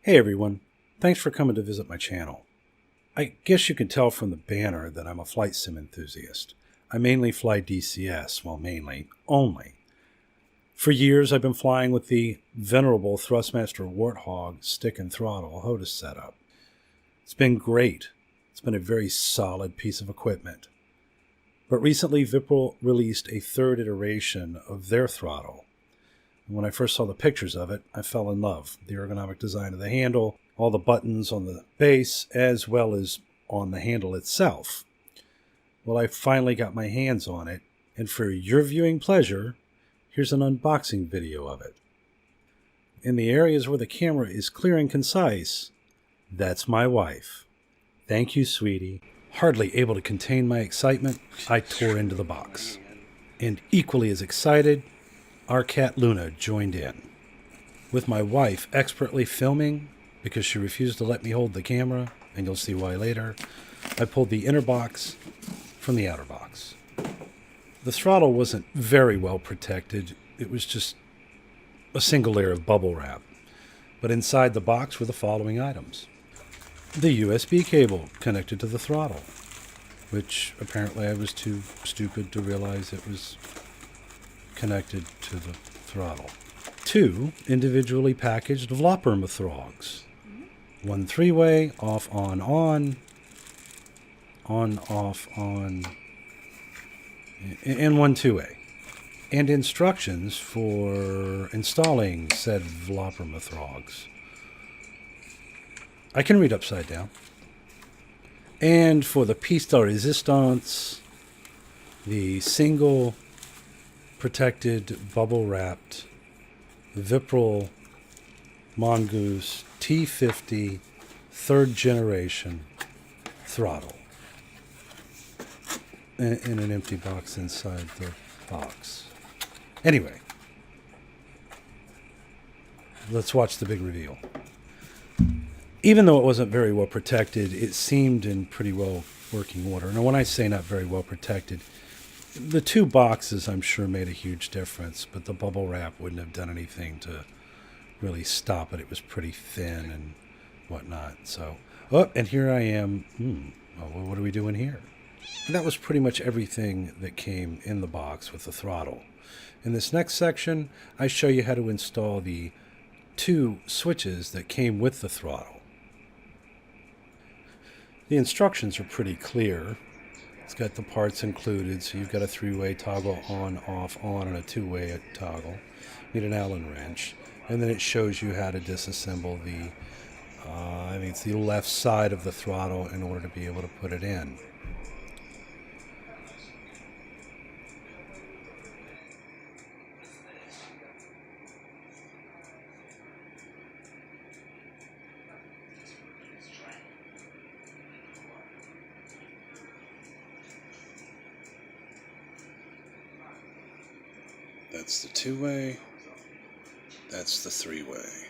Hey everyone, thanks for coming to visit my channel. I guess you can tell from the banner that I'm a flight sim enthusiast. I mainly fly DCS, well only. For years I've been flying with the venerable Thrustmaster Warthog stick and throttle HOTAS setup. It's been great. It's been a very solid piece of equipment. But recently Virpil released a third iteration of their throttle. When I first saw the pictures of it, I fell in love. The ergonomic design of the handle, all the buttons on the base, as well as on the handle itself. Well, I finally got my hands on it, and for your viewing pleasure, here's an unboxing video of it. In the areas where the camera is clear and concise, that's my wife. Thank you, sweetie. Hardly able to contain my excitement, I tore into the box. And equally as excited, our cat Luna joined in. With my wife expertly filming, because she refused to let me hold the camera, and you'll see why later, I pulled the inner box from the outer box. The throttle wasn't very well protected. It was just a single layer of bubble wrap. But inside the box were the following items. The USB cable connected to the throttle, which apparently I was too stupid to realize it was connected to the throttle. 2 individually packaged Virpil throgs. 1 3-way, off, on, off, on, and 1 2-way. And instructions for installing said Virpil throgs. I can read upside down. And for the piece de resistance, the single protected, bubble-wrapped Virpil Mongoose T-50 third generation throttle in an empty box inside the box. Anyway, let's watch the big reveal. Even though it wasn't very well protected, it seemed in pretty well working order. Now, when I say not very well protected, the 2 boxes, I'm sure, made a huge difference, but the bubble wrap wouldn't have done anything to really stop it. It was pretty thin and whatnot. So, and here I am. Well, what are we doing here? And that was pretty much everything that came in the box with the throttle. In this next section, I show you how to install the 2 switches that came with the throttle. The instructions are pretty clear. It's got the parts included, so you've got a 3-way toggle on, off, on, and a 2-way toggle. You need an Allen wrench. And then it shows you how to disassemble the, I think it's the left side of the throttle in order to be able to put it in. That's the 2-way, that's the 3-way.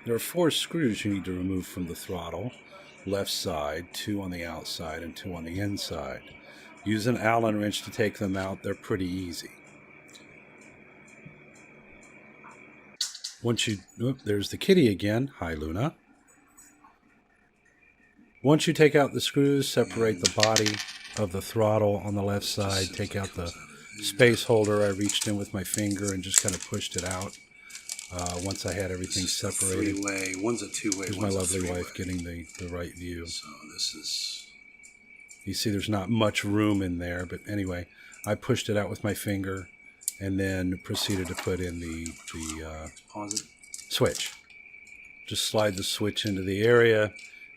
There are 4 screws you need to remove from the throttle. Left side, 2 on the outside, and 2 on the inside. Use an Allen wrench to take them out. They're pretty easy. Once you, there's the kitty again. Hi, Luna. Once you take out the screws, separate the body of the throttle on the left side. Take out the space holder. I reached in with my finger and just kind of pushed it out. Once I had everything separated. 3-way, one's a 2-way. Here's my lovely wife getting the right view. So this is... You see there's not much room in there, but anyway, I pushed it out with my finger and then proceeded to put in the switch. Just slide the switch into the area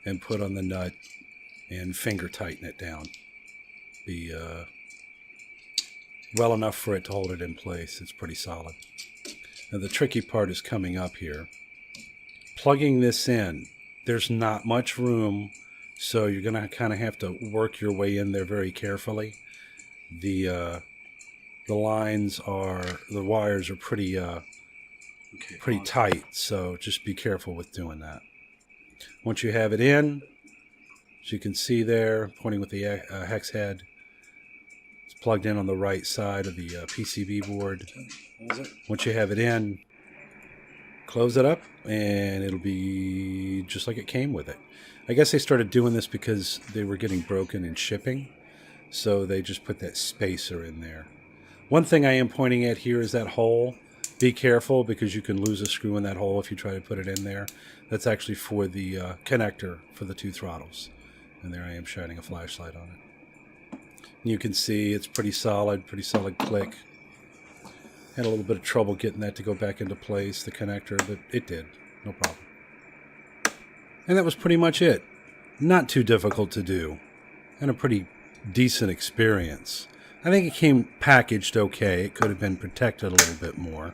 and put on the nut and finger tighten it down. Be well enough for it to hold it in place. It's pretty solid. Now the tricky part is coming up here. Plugging this in, there's not much room, so you're going to kind of have to work your way in there very carefully. The lines are, the wires are pretty tight, so just be careful with doing that. Once you have it in, as you can see there, pointing with the hex head, it's plugged in on the right side of the PCB board. Once you have it in, close it up, and it'll be just like it came with it. I guess they started doing this because they were getting broken in shipping, so they just put that spacer in there. One thing I am pointing at here is that hole. Be careful, because you can lose a screw in that hole if you try to put it in there. That's actually for the connector for the 2 throttles. And there I am shining a flashlight on it. And you can see it's pretty solid click. Had a little bit of trouble getting that to go back into place, the connector, but it did. No problem. And that was pretty much it. Not too difficult to do. And a pretty decent experience. I think it came packaged okay. It could have been protected a little bit more.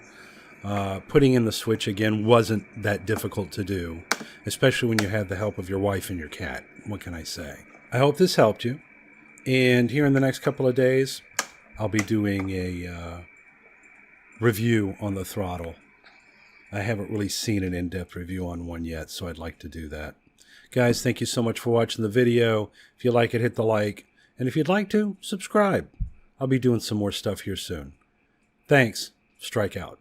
Putting in the switch again wasn't that difficult to do, especially when you have the help of your wife and your cat. What can I say? I hope this helped you. And here in the next couple of days, I'll be doing a review on the Throttle. I haven't really seen an in-depth review on one yet, so I'd like to do that. Guys, thank you so much for watching the video. If you like it, hit the like. And if you'd like to, subscribe. I'll be doing some more stuff here soon. Thanks. Strike out.